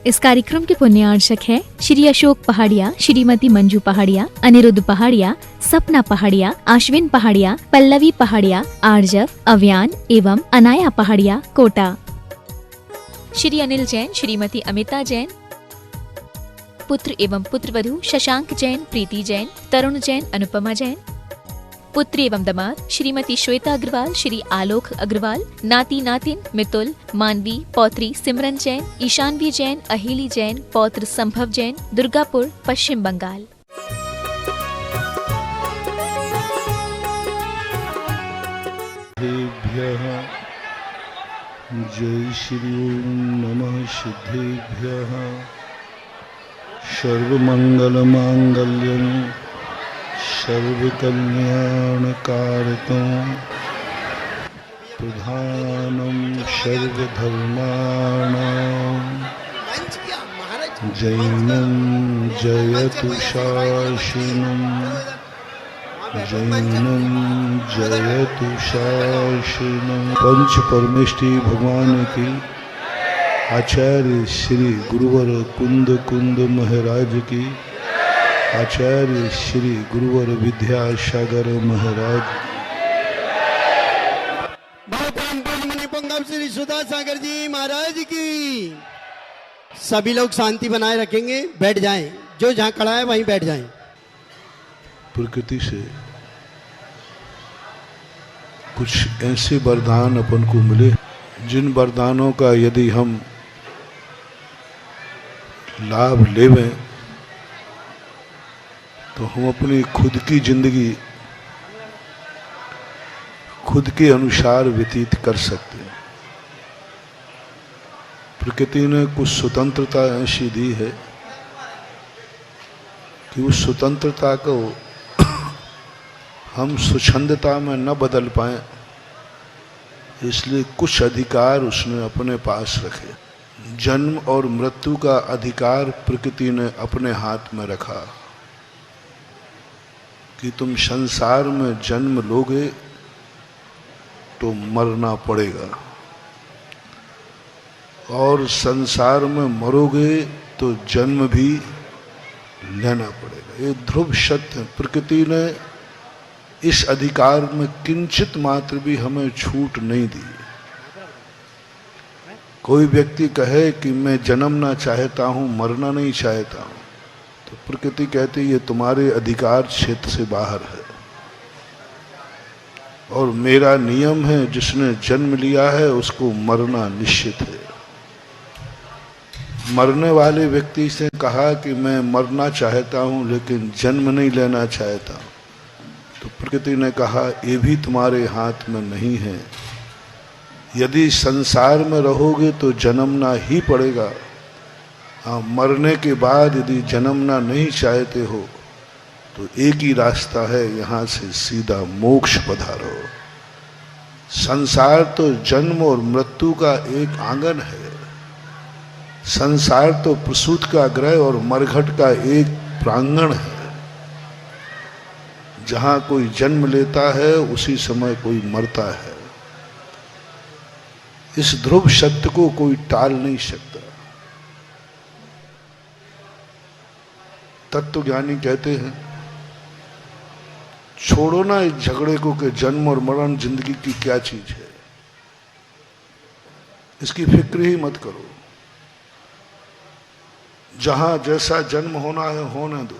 इस कार्यक्रम के पुण्यार्चक है श्री अशोक पहाड़िया, श्रीमती मंजू पहाड़िया, अनिरुद्ध पहाड़िया, सपना पहाड़िया, आश्विन पहाड़िया, पल्लवी पहाड़िया, आर्जव, अव्यान एवं अनाया पहाड़िया, कोटा। श्री अनिल जैन, श्रीमती अमिता जैन, पुत्र एवं पुत्रवधू शशांक जैन, प्रीति जैन, तरुण जैन, अनुपमा जैन। पुत्री एवं दामाद श्रीमती श्वेता अग्रवाल, श्री आलोक अग्रवाल, नाती नातिन मितुल, मानवी, पौत्री सिमरन जैन, ईशानवी जैन, अहिली जैन, पौत्र संभव जैन, दुर्गापुर, पश्चिम बंगाल। जय श्री ओम नमः सिद्धेभ्यः। सर्वमंगलमांगल्यं सर्वकल्याणकारकं प्रधानं सर्वधर्माणां जैनं जयतु शासनं, जैनं जयतु शासनं। पंच परमेष्टि भगवान की आचार्य श्री गुरुवर कुंद कुंद महाराज की, आचार्य श्री गुरुवर विद्यासागर महाराज, श्री सुधा सागर जी महाराज की। सभी लोग शांति बनाए रखेंगे, बैठ जाएं, जो जहां खड़ा है वहीं बैठ जाएं। प्रकृति से कुछ ऐसे वरदान अपन को मिले जिन वरदानों का यदि हम लाभ लेवें तो हम अपनी खुद की जिंदगी खुद के अनुसार व्यतीत कर सकते हैं। प्रकृति ने कुछ स्वतंत्रता ऐसी दी है कि उस स्वतंत्रता को हम स्वच्छंदता में न बदल पाए, इसलिए कुछ अधिकार उसने अपने पास रखे। जन्म और मृत्यु का अधिकार प्रकृति ने अपने हाथ में रखा कि तुम संसार में जन्म लोगे तो मरना पड़ेगा, और संसार में मरोगे तो जन्म भी लेना पड़ेगा। ये ध्रुव सत्य है। प्रकृति ने इस अधिकार में किंचित मात्र भी हमें छूट नहीं दी। कोई व्यक्ति कहे कि मैं जन्मना चाहता हूं, मरना नहीं चाहता हूं, तो प्रकृति कहती ये तुम्हारे अधिकार क्षेत्र से बाहर है, और मेरा नियम है जिसने जन्म लिया है उसको मरना निश्चित है। मरने वाले व्यक्ति से कहा कि मैं मरना चाहता हूं लेकिन जन्म नहीं लेना चाहता, तो प्रकृति ने कहा ये भी तुम्हारे हाथ में नहीं है। यदि संसार में रहोगे तो जन्मना ही पड़ेगा। हाँ, मरने के बाद यदि जन्मना नहीं चाहते हो तो एक ही रास्ता है, यहाँ से सीधा मोक्ष पधारो। संसार तो जन्म और मृत्यु का एक आंगन है। संसार तो प्रसूत का गृह और मरघट का एक प्रांगण है। जहां कोई जन्म लेता है उसी समय कोई मरता है। इस ध्रुव सत्य को कोई टाल नहीं सकता। तत्वज्ञानी कहते हैं छोड़ो ना इस झगड़े को कि जन्म और मरण जिंदगी की क्या चीज है, इसकी फिक्र ही मत करो। जहां जैसा जन्म होना है होने दो,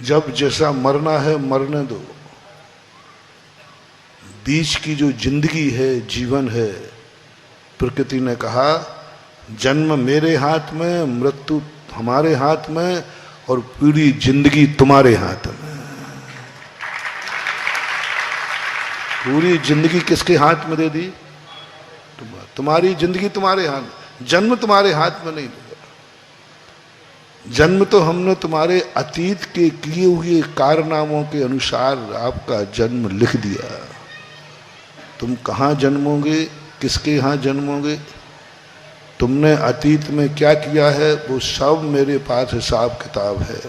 जब जैसा मरना है मरने दो। बीच की जो जिंदगी है, जीवन है, प्रकृति ने कहा जन्म मेरे हाथ में, मृत्यु हमारे हाथ में, और पूरी जिंदगी तुम्हारे हाथ में। पूरी जिंदगी किसके हाथ में दे दी? तुम्हारी जिंदगी तुम्हारे हाथ। जन्म तुम्हारे हाथ में नहीं दिया। जन्म तो हमने तुम्हारे अतीत के किए हुए कारनामों के अनुसार आपका जन्म लिख दिया। तुम कहाँ जन्मोगे, किसके यहाँ जन्मोगे, तुमने अतीत में क्या किया है, वो सब मेरे पास हिसाब किताब है।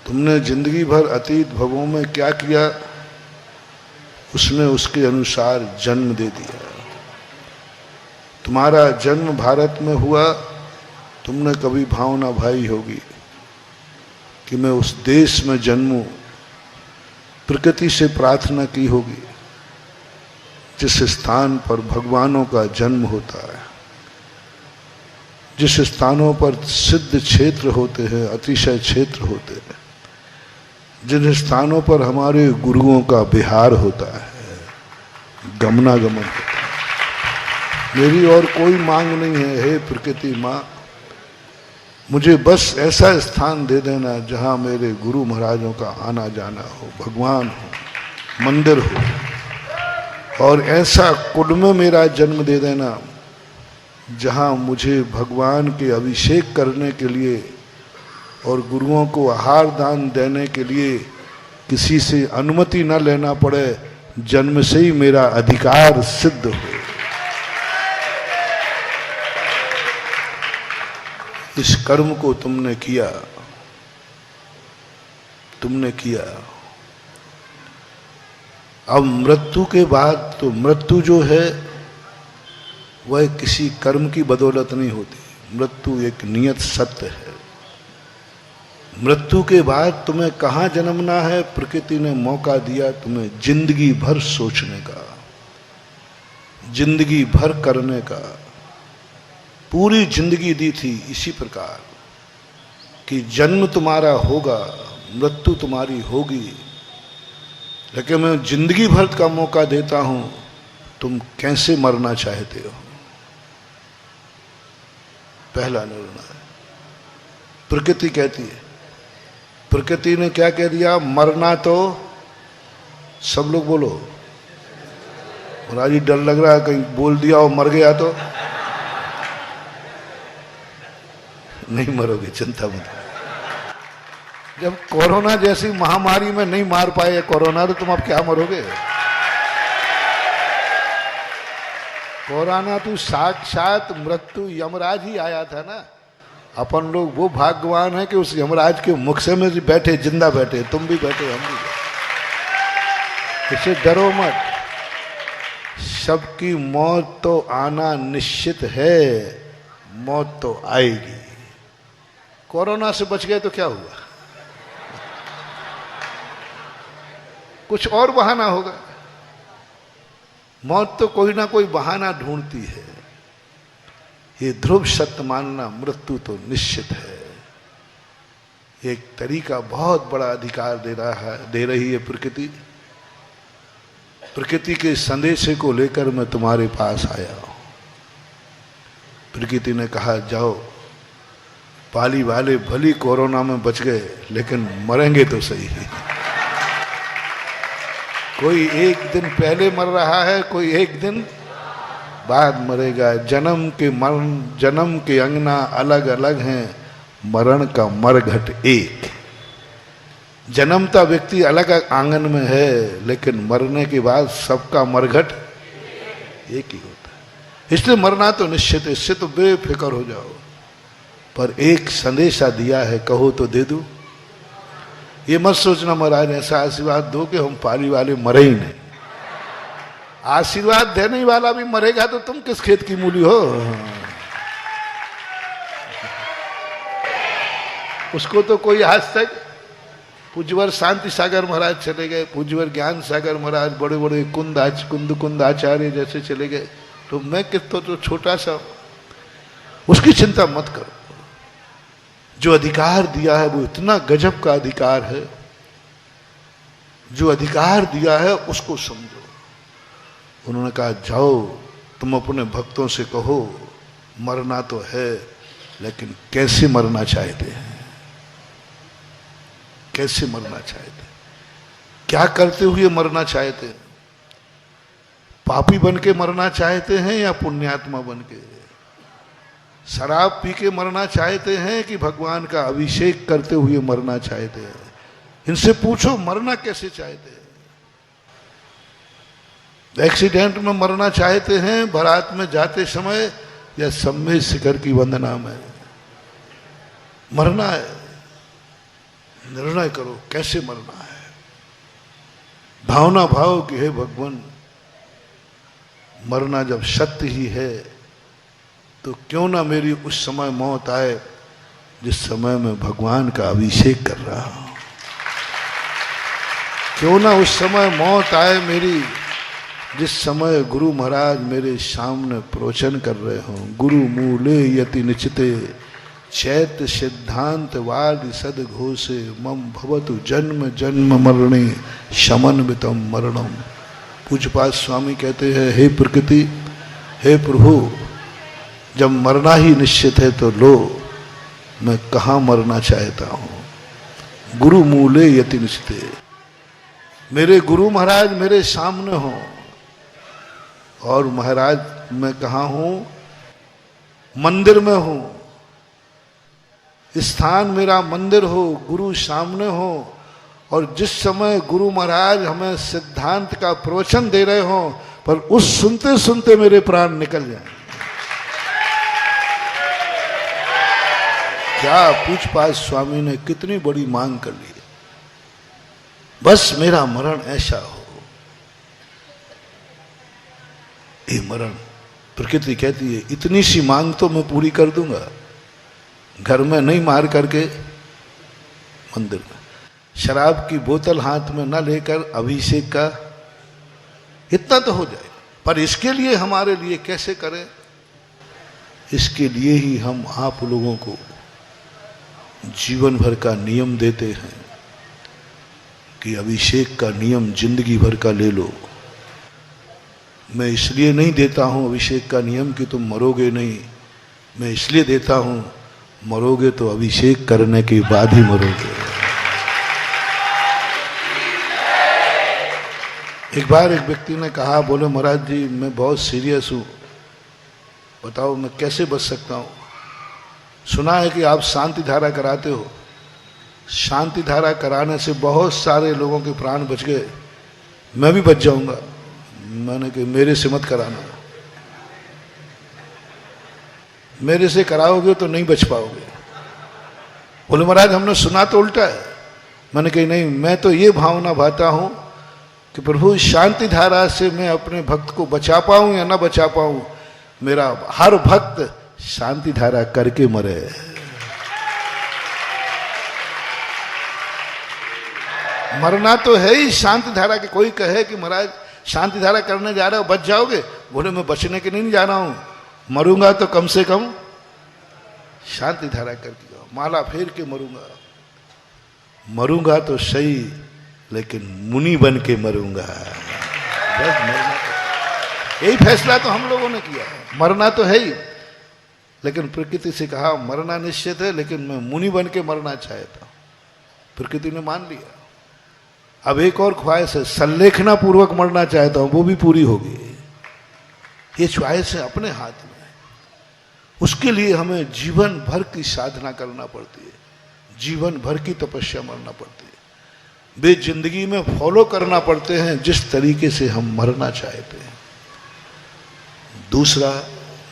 तुमने जिंदगी भर अतीत भवों में क्या किया, उसने उसके अनुसार जन्म दे दिया। तुम्हारा जन्म भारत में हुआ, तुमने कभी भावना भाई होगी कि मैं उस देश में जन्मूं, प्रकृति से प्रार्थना की होगी जिस स्थान पर भगवानों का जन्म होता है, जिस स्थानों पर सिद्ध क्षेत्र होते हैं, अतिशय क्षेत्र होते हैं, जिन स्थानों पर हमारे गुरुओं का विहार होता है, गमनागमन होता है। मेरी और कोई मांग नहीं है, हे प्रकृति माँ, मुझे बस ऐसा स्थान दे देना जहाँ मेरे गुरु महाराजों का आना जाना हो, भगवान हो, मंदिर हो, और ऐसा कुंड में मेरा जन्म दे देना जहाँ मुझे भगवान के अभिषेक करने के लिए और गुरुओं को आहार दान देने के लिए किसी से अनुमति न लेना पड़े, जन्म से ही मेरा अधिकार सिद्ध हो। इस कर्म को तुमने किया, अब मृत्यु के बाद तो मृत्यु जो है वह किसी कर्म की बदौलत नहीं होती, मृत्यु एक नियत सत्य है। मृत्यु के बाद तुम्हें कहाँ जन्मना है, प्रकृति ने मौका दिया तुम्हें जिंदगी भर सोचने का, जिंदगी भर करने का। पूरी जिंदगी दी थी इसी प्रकार कि जन्म तुम्हारा होगा, मृत्यु तुम्हारी होगी, लेकिन मैं जिंदगी भर का मौका देता हूं, तुम कैसे मरना चाहते हो, पहला निर्णय। प्रकृति कहती है, प्रकृति ने क्या कह दिया, मरना तो, सब लोग बोलो, महाराज जी डर लग रहा है कहीं बोल दिया और मर गया तो। नहीं मरोगे, चिंता मत। जब कोरोना जैसी महामारी में नहीं मार पाए कोरोना, तो तुम अब क्या मरोगे। कोरोना तो साक्षात मृत्यु यमराज ही आया था ना। अपन लोग वो भाग्यवान है कि उस यमराज के मुख से में बैठे, जिंदा बैठे, तुम भी बैठे, हम भी बैठे। इससे डरो मत, सबकी मौत तो आना निश्चित है, मौत तो आएगी। कोरोना से बच गए तो क्या हुआ, कुछ और बहाना होगा। मौत तो कोई ना कोई बहाना ढूंढती है। ये ध्रुव सत्य मानना, मृत्यु तो निश्चित है। एक तरीका बहुत बड़ा अधिकार दे रही है प्रकृति। प्रकृति के संदेशे को लेकर मैं तुम्हारे पास आया हूं। प्रकृति ने कहा, जाओ, पाली वाले भली कोरोना में बच गए, लेकिन मरेंगे तो सही। कोई एक दिन पहले मर रहा है, कोई एक दिन बाद मरेगा। जन्म के अंगना अलग अलग हैं, मरण का मरघट एक। जन्मता व्यक्ति अलग आंगन में है, लेकिन मरने के बाद सबका मरघट एक ही होता है। इसलिए मरना तो निश्चित है, इससे तो बेफिक्र हो जाओ। पर एक संदेशा दिया है, कहो तो दे दूं। ये मत सोचना महाराज ऐसा आशीर्वाद दो कि हम पाली वाले मरे ही नहीं। आशीर्वाद देने वाला भी मरेगा तो तुम किस खेत की मूली हो। उसको तो कोई आज तक, पूज्यवर शांति सागर महाराज चले गए, पूज्यवर ज्ञान सागर महाराज, बड़े बड़े कुंद आचार्य जैसे चले गए, तो मैं कितना तो छोटा सा। उसकी चिंता मत करो। जो अधिकार दिया है वो इतना गजब का अधिकार है। जो अधिकार दिया है उसको समझो। उन्होंने कहा, जाओ तुम अपने भक्तों से कहो, मरना तो है, लेकिन कैसे मरना चाहते हैं, कैसे मरना चाहते, क्या करते हुए मरना चाहते हैं। पापी बन के मरना चाहते हैं या पुण्यात्मा बन के। शराब पी के मरना चाहते हैं कि भगवान का अभिषेक करते हुए मरना चाहते हैं। इनसे पूछो मरना कैसे चाहते हैं। एक्सीडेंट में मरना चाहते हैं, बारात में जाते समय, या सम्मेद शिखर की वंदना में मरना है। निर्णय करो कैसे मरना है। भावना भाव कि हे भगवान, मरना जब सत्य ही है तो क्यों ना मेरी उस समय मौत आए जिस समय मैं भगवान का अभिषेक कर रहा हूं। क्यों ना उस समय मौत आए मेरी जिस समय गुरु महाराज मेरे सामने प्रवचन कर रहे हों। गुरु मूले यति निचिते चैत सिद्धांत वाद सदघोषे मम भवतु जन्म जन्म मरणे शमन वितम मरणम। पूज्यपाद स्वामी कहते हैं, हे प्रकृति, हे प्रभु, जब मरना ही निश्चित है तो लो मैं कहाँ मरना चाहता हूँ। गुरु मूले यति निश्चिते, मेरे गुरु महाराज मेरे सामने हों और महाराज मैं कहाँ हूँ, मंदिर में हूँ, स्थान मेरा मंदिर हो, गुरु सामने हो, और जिस समय गुरु महाराज हमें सिद्धांत का प्रवचन दे रहे हो पर उस सुनते सुनते मेरे प्राण निकल जाएं। क्या पूज्यपाद स्वामी ने कितनी बड़ी मांग कर ली। बस मेरा मरण ऐसा हो। ये मरण, प्रकृति कहती है इतनी सी मांग तो मैं पूरी कर दूंगा, घर में नहीं मार करके मंदिर में, शराब की बोतल हाथ में न लेकर अभिषेक का, इतना तो हो जाए। पर इसके लिए हमारे लिए कैसे करें, इसके लिए ही हम आप लोगों को जीवन भर का नियम देते हैं कि अभिषेक का नियम जिंदगी भर का ले लो। मैं इसलिए नहीं देता हूं अभिषेक का नियम कि तुम मरोगे नहीं, मैं इसलिए देता हूं मरोगे तो अभिषेक करने के बाद ही मरोगे। एक बार एक व्यक्ति ने कहा, बोले महाराज जी मैं बहुत सीरियस हूं, बताओ मैं कैसे बच सकता हूं। सुना है कि आप शांति धारा कराते हो, शांति धारा कराने से बहुत सारे लोगों के प्राण बच गए, मैं भी बच जाऊंगा। मैंने कहा मेरे से मत कराना, मेरे से कराओगे तो नहीं बच पाओगे। बोले महाराज हमने सुना तो उल्टा है। मैंने कहा नहीं, मैं तो ये भावना भाता हूं कि प्रभु शांति धारा से मैं अपने भक्त को बचा पाऊं या ना बचा पाऊं, मेरा हर भक्त शांति धारा करके मरे। मरना तो है ही शांति धारा के। कोई कहे कि महाराज शांति धारा करने जा रहे हो बच जाओगे, बोले मैं बचने के नहीं जा रहा हूं, मरूंगा तो कम से कम शांति धारा करके जाओ, माला फेर के मरूंगा। मरूंगा तो सही लेकिन मुनि बन के मरूंगा। बस मरना, यही फैसला तो हम लोगों ने किया है। मरना तो है ही, लेकिन प्रकृति से कहा मरना निश्चित है लेकिन मैं मुनि बन के मरना चाहता हूं। प्रकृति ने मान लिया। अब एक और ख्वाहिश है, संलेखना पूर्वक मरना चाहता हूं, वो भी पूरी होगी। ये च्वाइस है अपने हाथ में। उसके लिए हमें जीवन भर की साधना करना पड़ती है, जीवन भर की तपस्या मरना पड़ती है। वे जिंदगी में फॉलो करना पड़ते हैं जिस तरीके से हम मरना चाहते हैं। दूसरा,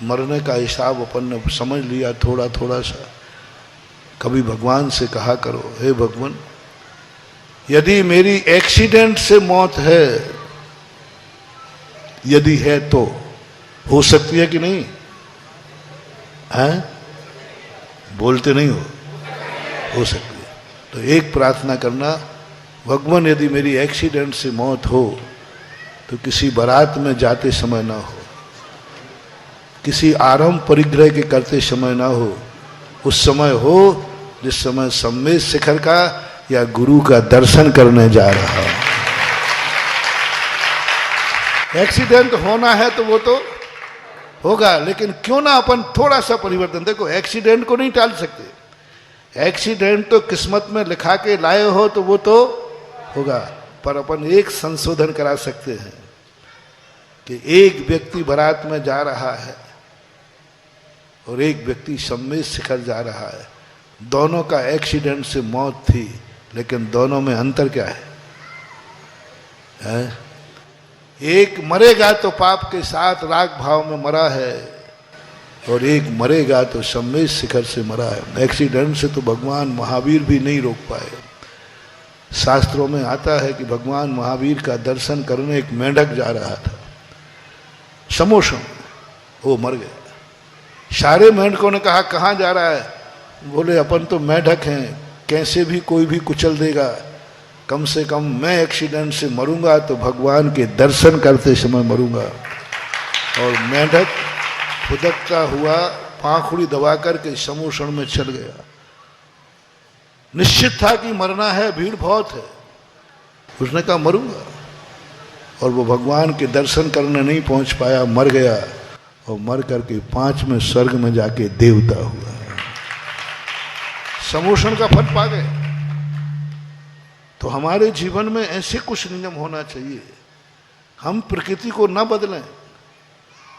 मरने का हिसाब अपन ने समझ लिया थोड़ा थोड़ा सा। कभी भगवान से कहा करो, हे भगवान यदि मेरी एक्सीडेंट से मौत है, यदि है तो हो सकती है कि नहीं है? बोलते नहीं हो सकती है। तो एक प्रार्थना करना, भगवान यदि मेरी एक्सीडेंट से मौत हो तो किसी बारात में जाते समय ना हो, किसी आरंभ परिग्रह के करते समय ना हो, उस समय हो जिस समय सम्मेद शिखर का या गुरु का दर्शन करने जा रहा हूं। एक्सीडेंट होना है तो वो तो होगा, लेकिन क्यों ना अपन थोड़ा सा परिवर्तन। देखो एक्सीडेंट को नहीं टाल सकते, एक्सीडेंट तो किस्मत में लिखा के लाए हो तो वो तो होगा, पर अपन एक संशोधन करा सकते हैं कि एक व्यक्ति बारात में जा रहा है और एक व्यक्ति सम्मेद शिखर जा रहा है। दोनों का एक्सीडेंट से मौत थी, लेकिन दोनों में अंतर क्या है? एक मरेगा तो पाप के साथ राग भाव में मरा है और एक मरेगा तो सम्मेद शिखर से मरा है। एक्सीडेंट से तो भगवान महावीर भी नहीं रोक पाए। शास्त्रों में आता है कि भगवान महावीर का दर्शन करने एक मेंढक जा रहा था, समोशम, वो मर गया। सारे मेंढकों ने कहा कहाँ जा रहा है? बोले अपन तो मेंढक हैं, कैसे भी कोई भी कुचल देगा, कम से कम मैं एक्सीडेंट से मरूंगा तो भगवान के दर्शन करते समय मरूंगा। और मेंढक फुदकता हुआ पाखुड़ी दबा करके समूषण में चल गया। निश्चित था कि मरना है, भीड़ बहुत है। उसने कहा मरूंगा, और वो भगवान के दर्शन करने नहीं पहुंच पाया, मर गया। और मर करके 5वें स्वर्ग में जाके देवता हुआ। समूषण का फल पा गए। तो हमारे जीवन में ऐसे कुछ नियम होना चाहिए। हम प्रकृति को ना बदलें,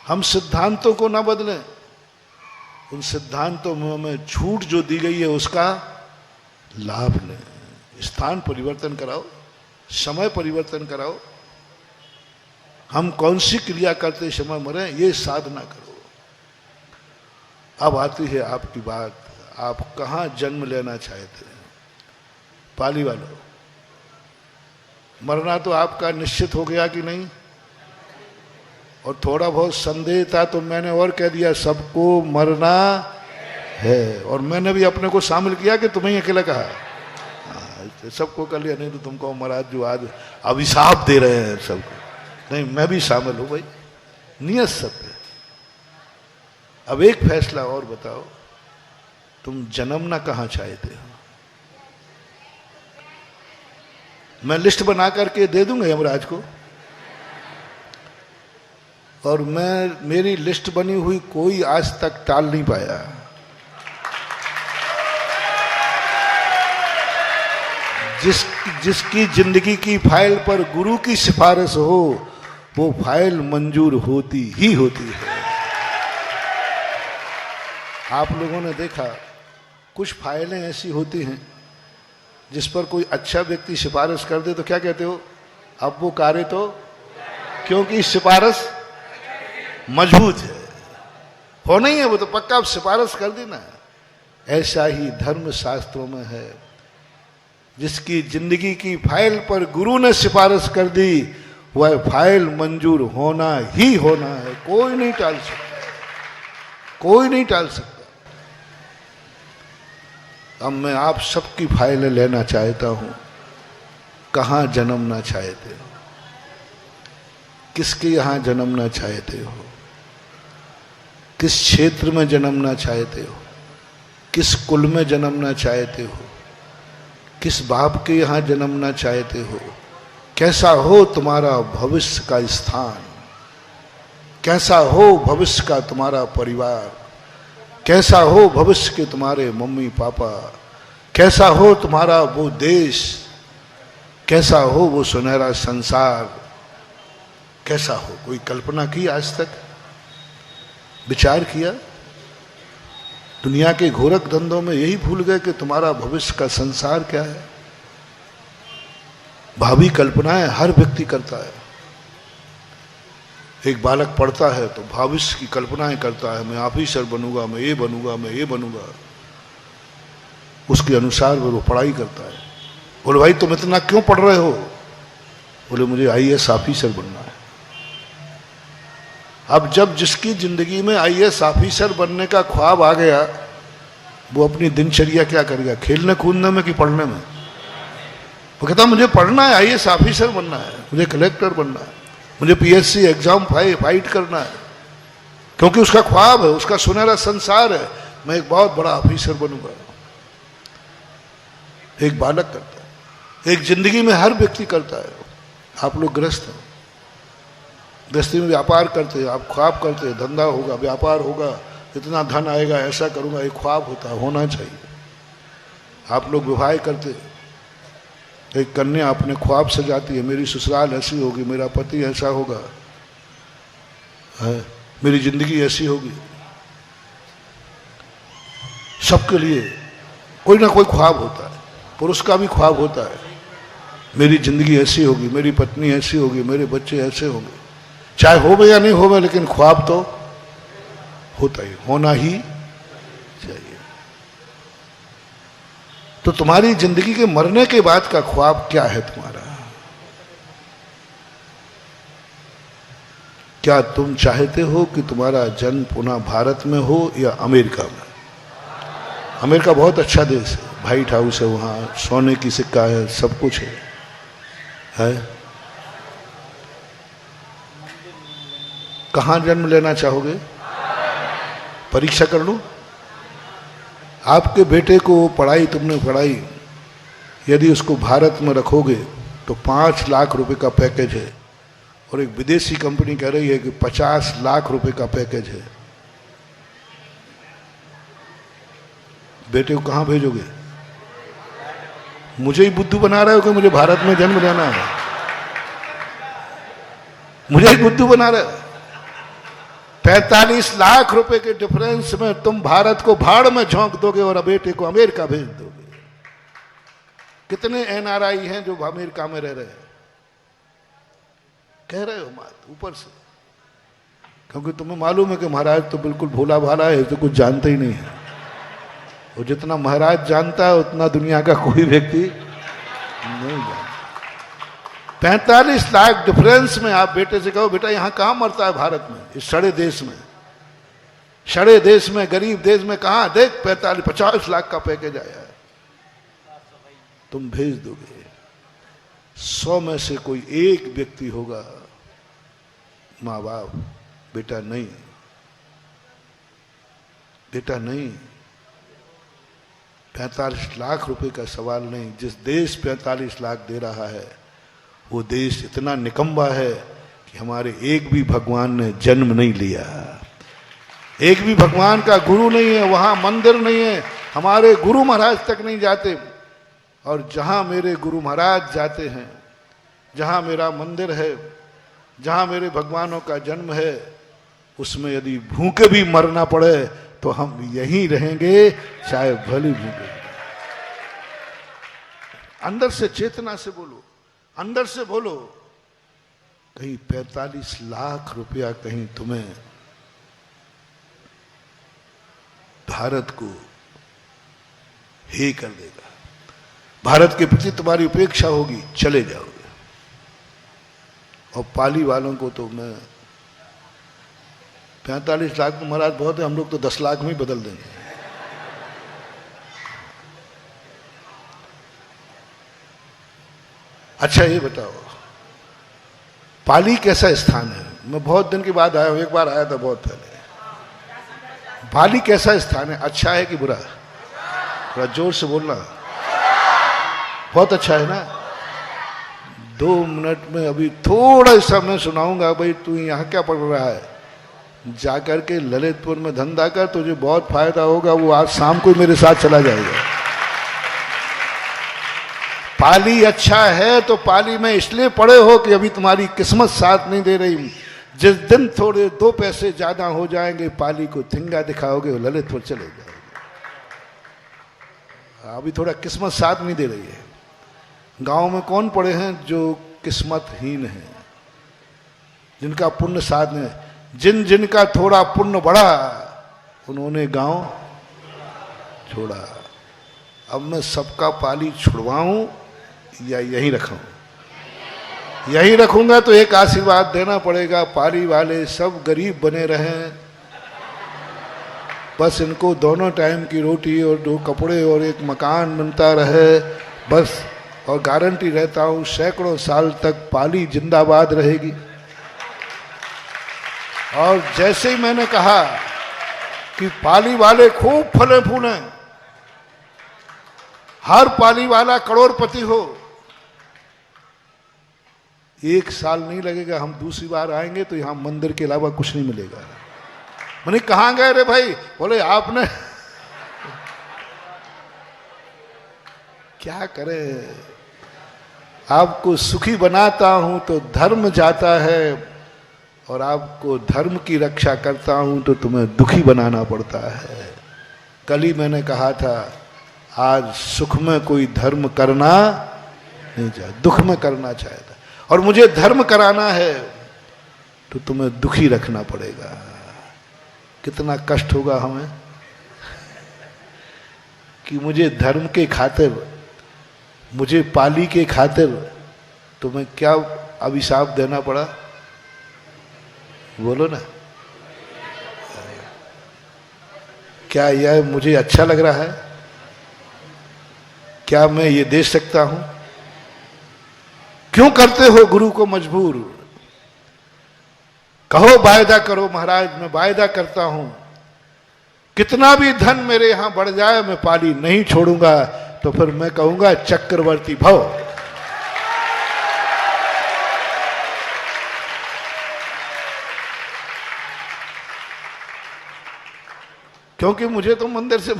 हम सिद्धांतों को ना बदलें। उन सिद्धांतों में छूट जो दी गई है उसका लाभ लें। स्थान परिवर्तन कराओ, समय परिवर्तन कराओ। हम कौन सी क्रिया करते समय मरें, ये साधना करो। अब आती है आपकी बात, आप कहाँ जन्म लेना चाहते हैं? पाली वालों, मरना तो आपका निश्चित हो गया कि नहीं? और थोड़ा बहुत संदेह था तो मैंने और कह दिया, सबको मरना है। और मैंने भी अपने को शामिल किया कि तुम्हें अकेला कहा, सबको कर लिया। नहीं तो तुमको महाराज जो आज अभिशाप दे रहे हैं सबको, नहीं मैं भी शामिल हूं भाई, नियत सत्य। अब एक फैसला और बताओ, तुम जन्मना कहां चाहते हो? मैं लिस्ट बना करके दे दूंगा यमराज को, और मेरी लिस्ट बनी हुई कोई आज तक टाल नहीं पाया। जिसकी जिंदगी की फाइल पर गुरु की सिफारिश हो, वो फाइल मंजूर होती ही होती है। आप लोगों ने देखा कुछ फाइलें ऐसी होती हैं जिस पर कोई अच्छा व्यक्ति सिफारिश कर दे तो क्या कहते हो? अब वो कार्य तो, क्योंकि सिफारिश मजबूत है, हो नहीं है वो तो पक्का आप सिफारिश कर देना। ऐसा ही धर्म शास्त्रों में है, जिसकी जिंदगी की फाइल पर गुरु ने सिफारिश कर दी, वह फाइल मंजूर होना ही होना है। कोई नहीं टाल सकता, कोई नहीं टाल सकता। अब मैं आप सबकी फाइलें लेना चाहता हूं। कहां जन्मना चाहते हो? किसके यहां जन्मना चाहते हो? किस क्षेत्र में जन्मना चाहते हो? किस कुल में जन्मना चाहते हो? किस बाप के यहां जन्मना चाहते हो? कैसा हो तुम्हारा भविष्य का स्थान? कैसा हो भविष्य का तुम्हारा परिवार? कैसा हो भविष्य के तुम्हारे मम्मी पापा? कैसा हो तुम्हारा वो देश? कैसा हो वो सुनहरा संसार? कैसा हो? कोई कल्पना की आज तक? विचार किया? दुनिया के घोरक धंधों में यही भूल गए कि तुम्हारा भविष्य का संसार क्या है। भावी कल्पनाएं हर व्यक्ति करता है। एक बालक पढ़ता है तो भविष्य की कल्पनाएं करता है, मैं ऑफिसर बनूंगा, मैं ये बनूंगा, मैं ये बनूंगा। उसके अनुसार वो पढ़ाई करता है। बोले भाई तुम इतना क्यों पढ़ रहे हो? बोले मुझे आईएएस ऑफिसर बनना है। अब जब जिसकी जिंदगी में आईएएस ऑफिसर बनने का ख्वाब आ गया, वो अपनी दिनचर्या क्या करेगा? खेलने कूदने में कि पढ़ने में? वो कहता मुझे पढ़ना है, आईएएस ऑफिसर बनना है, मुझे कलेक्टर बनना है, मुझे पीएससी एग्जाम फाइट करना है। क्योंकि उसका ख्वाब है, उसका सुनहरा संसार है, मैं एक बहुत बड़ा ऑफिसर बनूंगा। एक बालक करता है, एक जिंदगी में हर व्यक्ति करता है। आप लोग गृहस्थ हैं, गृहस्थी में व्यापार करते हैं, आप ख्वाब करते हैं धंधा होगा, व्यापार होगा, इतना धन आएगा, ऐसा करूंगा, एक ख्वाब होता है, होना चाहिए। आप लोग विवाह करते हैं, एक कन्या अपने ख्वाब सजाती है, मेरी ससुराल ऐसी होगी, मेरा पति ऐसा होगा, मेरी जिंदगी ऐसी होगी। सबके लिए कोई ना कोई ख्वाब होता है। पुरुष का भी ख्वाब होता है, मेरी जिंदगी ऐसी होगी, मेरी पत्नी ऐसी होगी, मेरे बच्चे ऐसे होंगे। चाहे होवे या नहीं होवे, लेकिन ख्वाब तो होता ही, होना ही चाहिए। तो तुम्हारी जिंदगी के मरने के बाद का ख्वाब क्या है तुम्हारा? क्या तुम चाहते हो कि तुम्हारा जन्म पुनः भारत में हो या अमेरिका में? अमेरिका बहुत अच्छा देश है, व्हाइट हाउस है, वहाँ सोने की सिक्का है, सब कुछ है? कहाँ जन्म लेना चाहोगे? परीक्षा कर लो। आपके बेटे को पढ़ाई तुमने पढ़ाई, यदि उसको भारत में रखोगे तो 5 लाख रुपए का पैकेज है, और एक विदेशी कंपनी कह रही है कि 50 लाख रुपए का पैकेज है। बेटे को कहाँ भेजोगे? मुझे ही बुद्धू बना रहे हो कि मुझे भारत में जन्म लेना है? मुझे ही बुद्धू बना रहे हो? 45 लाख रुपए के डिफरेंस में तुम भारत को भाड़ में झोंक दोगे और बेटे को अमेरिका भेज दोगे। कितने एनआरआई हैं जो अमेरिका में रह रहे हैं? कह रहे हो बात ऊपर से, क्योंकि तुम्हें मालूम है कि महाराज तो बिल्कुल भोला भाला है, तो कुछ जानते ही नहीं है। और जितना महाराज जानता है उतना दुनिया का कोई व्यक्ति नहीं जानता। 45 लाख डिफरेंस में आप बेटे से कहो बेटा यहां कहां मरता है भारत में, इस सड़े देश में, सड़े देश में, गरीब देश में कहां? देख 50 लाख का पैकेज आया है, तुम भेज दोगे। 100 में से कोई एक व्यक्ति होगा, माँ बाप, बेटा नहीं, बेटा नहीं। 45 लाख रुपए का सवाल नहीं। जिस देश 45 लाख दे रहा है वो देश इतना निकम्मा है कि हमारे एक भी भगवान ने जन्म नहीं लिया, एक भी भगवान का गुरु नहीं है, वहां मंदिर नहीं है, हमारे गुरु महाराज तक नहीं जाते। और जहां मेरे गुरु महाराज जाते हैं, जहां मेरा मंदिर है, जहां मेरे भगवानों का जन्म है, उसमें यदि भूखे भी मरना पड़े तो हम यहीं रहेंगे, चाहे भली भूखे। अंदर से चेतना से बोलो, अंदर से बोलो। कहीं 45 लाख रुपया कहीं तुम्हें भारत को हे कर देगा, भारत के प्रति तुम्हारी उपेक्षा होगी, चले जाओगे। और पाली वालों को तो मैं 45 लाख तो महाराज बहुत है, हम लोग तो 10 लाख में ही बदल देंगे। अच्छा ये बताओ पाली कैसा स्थान है? मैं बहुत दिन के बाद आया हूं, एक बार आया था बहुत पहले। पाली कैसा स्थान है? अच्छा है कि बुरा? थोड़ा जोर से बोलना। बहुत अच्छा है ना? 2 मिनट में अभी थोड़ा सा मैं सुनाऊंगा। भाई तू यहाँ क्या पढ़ रहा है? जाकर के ललितपुर में धंधा कर, तुझे बहुत फायदा होगा। वो आज शाम को मेरे साथ चला जाएगा। पाली अच्छा है तो पाली में इसलिए पढ़े हो कि अभी तुम्हारी किस्मत साथ नहीं दे रही। जिस दिन थोड़े 2 पैसे ज्यादा हो जाएंगे, पाली को ठिंगा दिखाओगे, ललितपुर चले जाओगे। अभी थोड़ा किस्मत साथ नहीं दे रही है। गांव में कौन पड़े हैं जो किस्मतहीन हैं, जिनका पुण्य साथ नहीं। जिनका थोड़ा पुण्य बढ़ा उन्होंने गांव छोड़ा। अब मैं सबका पाली छुड़वाऊं या यहीं रखूं? यहीं रखूंगा तो एक आशीर्वाद देना पड़ेगा, पाली वाले सब गरीब बने रहें, बस इनको दोनों टाइम की रोटी और 2 कपड़े और एक मकान मिलता रहे बस। और गारंटी रहता हूं सैकड़ों साल तक पाली जिंदाबाद रहेगी। और जैसे ही मैंने कहा कि पाली वाले खूब फले फूले, हर पाली वाला करोड़पति हो, 1 साल नहीं लगेगा, हम दूसरी बार आएंगे तो यहां मंदिर के अलावा कुछ नहीं मिलेगा। मैंने कहां गए रे भाई? बोले आपने क्या करे, आपको सुखी बनाता हूं तो धर्म जाता है, और आपको धर्म की रक्षा करता हूं तो तुम्हें दुखी बनाना पड़ता है। कल ही मैंने कहा था आज सुख में कोई धर्म करना नहीं चाहे, दुख में करना चाहता। और मुझे धर्म कराना है तो तुम्हें दुखी रखना पड़ेगा। कितना कष्ट होगा हमें कि मुझे धर्म के खातिर, मुझे पाली के खातिर तुम्हें क्या अभिशाप देना पड़ा। बोलो ना, क्या यह मुझे अच्छा लग रहा है? क्या मैं ये दे सकता हूं? क्यों करते हो गुरु को मजबूर? कहो वायदा करो महाराज, मैं वायदा करता हूं, कितना भी धन मेरे यहां बढ़ जाए मैं पाली नहीं छोड़ूंगा। तो फिर मैं कहूंगा चक्रवर्ती भव। क्योंकि मुझे तो मंदिर से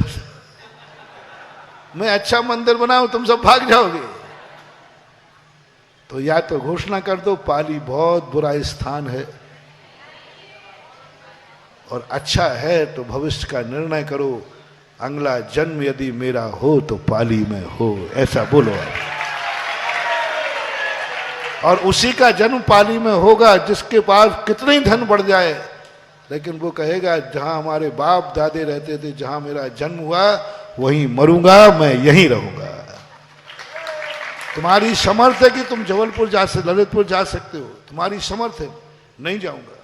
मैं अच्छा मंदिर बनाऊं तुम सब भाग जाओगे। तो या तो घोषणा कर दो पाली बहुत बुरा स्थान है, और अच्छा है तो भविष्य का निर्णय करो, अगला जन्म यदि मेरा हो तो पाली में हो, ऐसा बोलो। और उसी का जन्म पाली में होगा जिसके पास कितना ही धन बढ़ जाए, लेकिन वो कहेगा जहां हमारे बाप दादे रहते थे, जहां मेरा जन्म हुआ वहीं मरूंगा, मैं यहीं रहूंगा। तुम्हारी समर्थ है कि तुम जबलपुर जा सकते, ललितपुर जा सकते हो, तुम्हारी समर्थ है। नहीं जाऊंगा,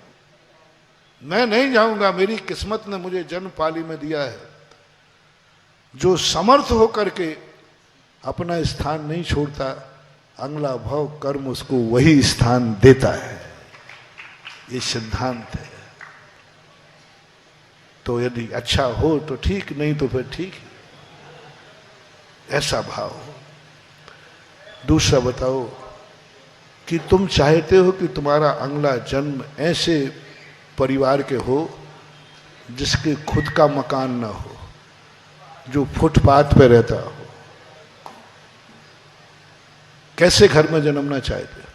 मैं नहीं जाऊंगा, मेरी किस्मत ने मुझे जन्म पाली में दिया है। जो समर्थ होकर के अपना स्थान नहीं छोड़ता, अगला भव कर्म उसको वही स्थान देता है। ये सिद्धांत है। तो यदि अच्छा हो तो ठीक, नहीं तो फिर ठीक है, ऐसा भाव हो। दूसरा बताओ कि तुम चाहते हो कि तुम्हारा अगला जन्म ऐसे परिवार के हो जिसके खुद का मकान ना हो, जो फुटपाथ पे रहता हो। कैसे घर में जन्मना चाहते हो?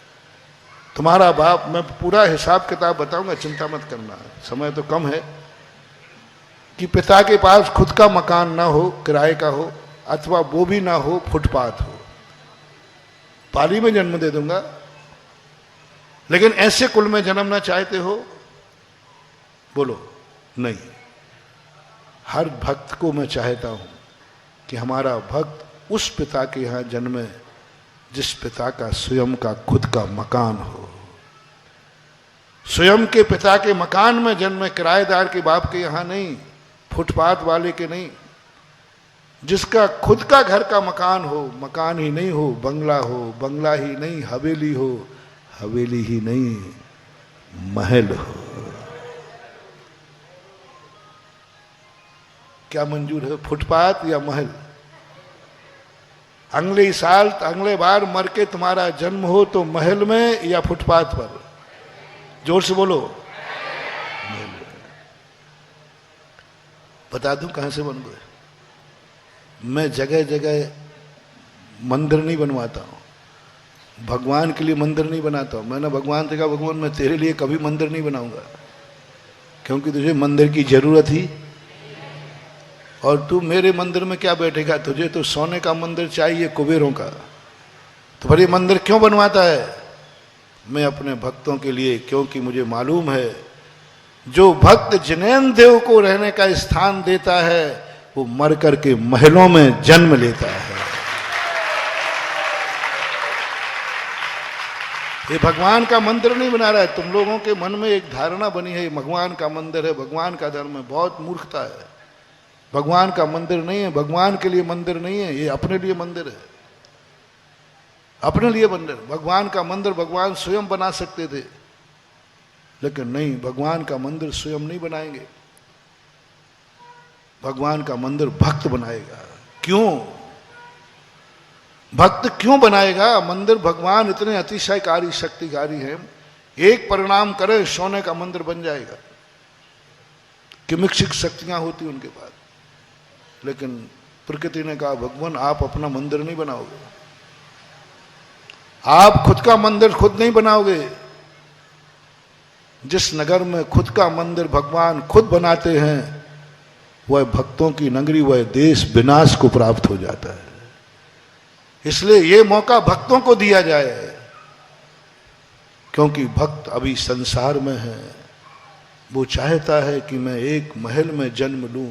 तुम्हारा बाप, मैं पूरा हिसाब किताब बताऊंगा, चिंता मत करना, समय तो कम है। कि पिता के पास खुद का मकान ना हो, किराए का हो, अथवा वो भी ना हो, फुटपाथ हो। पाली में जन्म दे दूंगा, लेकिन ऐसे कुल में जन्मना चाहते हो? बोलो नहीं। हर भक्त को मैं चाहता हूं कि हमारा भक्त उस पिता के यहां जन्मे जिस पिता का स्वयं का खुद का मकान हो। स्वयं के पिता के मकान में जन्मे, किराएदार के बाप के यहां नहीं, फुटपाथ वाले के नहीं। जिसका खुद का घर का मकान हो, मकान ही नहीं हो बंगला हो, बंगला ही नहीं हवेली हो, हवेली ही नहीं महल हो। क्या मंजूर है, फुटपाथ या महल? अगले साल, अगले बार मर के तुम्हारा जन्म हो तो महल में या फुटपाथ पर? जोर से बोलो। बता दूं कहां से बन गए? मैं जगह जगह मंदिर नहीं बनवाता हूं, भगवान के लिए मंदिर नहीं बनाता हूं। मैंने भगवान से कहा, भगवान मैं तेरे लिए कभी मंदिर नहीं बनाऊंगा, क्योंकि तुझे मंदिर की जरूरत ही, और तू मेरे मंदिर में क्या बैठेगा? तुझे तो सोने का मंदिर चाहिए, कुबेरों का। तो फिर ये मंदिर क्यों बनवाता है? मैं अपने भक्तों के लिए, क्योंकि मुझे मालूम है जो भक्त जिनेन्द्र देव को रहने का स्थान देता है वो मर करके महलों में जन्म लेता है। ये भगवान का मंदिर नहीं बना रहा है। तुम लोगों के मन में एक धारणा बनी है भगवान का मंदिर है, भगवान का धर्म है। बहुत मूर्खता है। भगवान का मंदिर नहीं है, भगवान के लिए मंदिर नहीं है, ये अपने लिए मंदिर है, अपने लिए मंदिर। भगवान का मंदिर भगवान स्वयं बना सकते थे, लेकिन नहीं, भगवान का मंदिर स्वयं नहीं बनाएंगे। भगवान का मंदिर भक्त बनाएगा। क्यों? भक्त क्यों बनाएगा मंदिर? भगवान इतने अतिशयकारी शक्तिकारी हैं, एक परिणाम करे सोने का मंदिर बन जाएगा। किमिक्षिक शक्तियां होती उनके पास, लेकिन प्रकृति ने कहा भगवान आप अपना मंदिर नहीं बनाओगे, आप खुद का मंदिर खुद नहीं बनाओगे। जिस नगर में खुद का मंदिर भगवान खुद बनाते हैं वह भक्तों की नगरी, वह देश विनाश को प्राप्त हो जाता है। इसलिए यह मौका भक्तों को दिया जाए, क्योंकि भक्त अभी संसार में है। वो चाहता है कि मैं एक महल में जन्म लूं,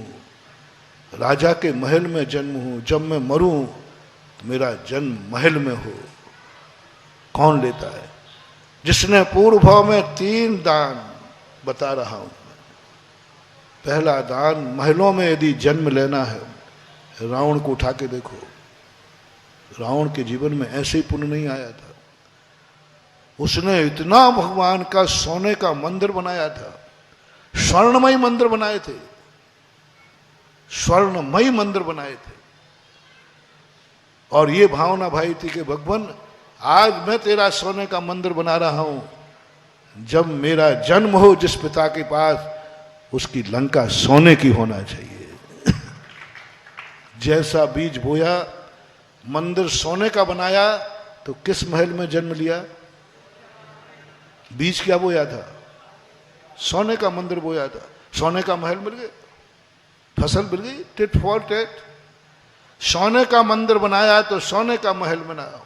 राजा के महल में जन्म हूं, जब मैं मरूं तो मेरा जन्म महल में हो। कौन लेता है? जिसने पूर्व भाव में 3 दान बता रहा हूं। पहला दान, महलों में यदि जन्म लेना है, रावण को उठा के देखो, रावण के जीवन में ऐसे ही पुण्य नहीं आया था। उसने इतना भगवान का सोने का मंदिर बनाया था, स्वर्णमय मंदिर बनाए थे, स्वर्णमय मंदिर बनाए थे। और ये भावना भाई थी कि भगवान आज मैं तेरा सोने का मंदिर बना रहा हूं, जब मेरा जन्म हो जिस पिता के पास, उसकी लंका सोने की होना चाहिए। जैसा बीज बोया, मंदिर सोने का बनाया, तो किस महल में जन्म लिया? बीज क्या बोया था? सोने का मंदिर बोया था, सोने का महल मिल गया, फसल मिल गई, टिट फॉर टेट। सोने का मंदिर बनाया तो सोने का महल बनाओ,